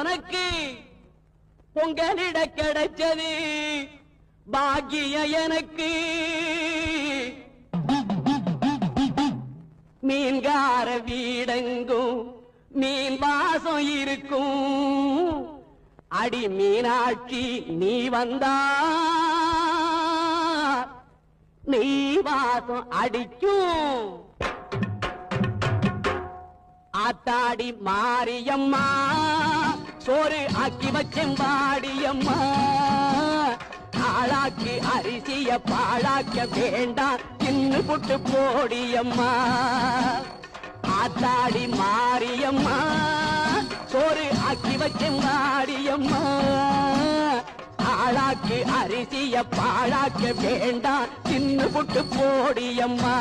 உனக்கு பொங்கலிட கிடைச்சது பாக்கிய எனக்கு மீன்கார வீடெங்கும் மீன் வாசம் இருக்கும் அடி மீனாட்சி நீ வந்தா நீ வாசம் அடிக்கும் ஆத்தாடி மாரியம்மா சோறு ஆக்கி வச்செம்பாடியம்மா ஆளாக்கி அரிசிய பாழாக்க வேண்டாம் தின்னு புட்டு போடியம்மா ஆத்தாடி மாரியம்மா சோறு ஆக்கி வச்செம்பாடியம்மா ஆளாக்கி அரிசிய பாழாக்க வேண்டாம் தின்னு புட்டு போடியம்மா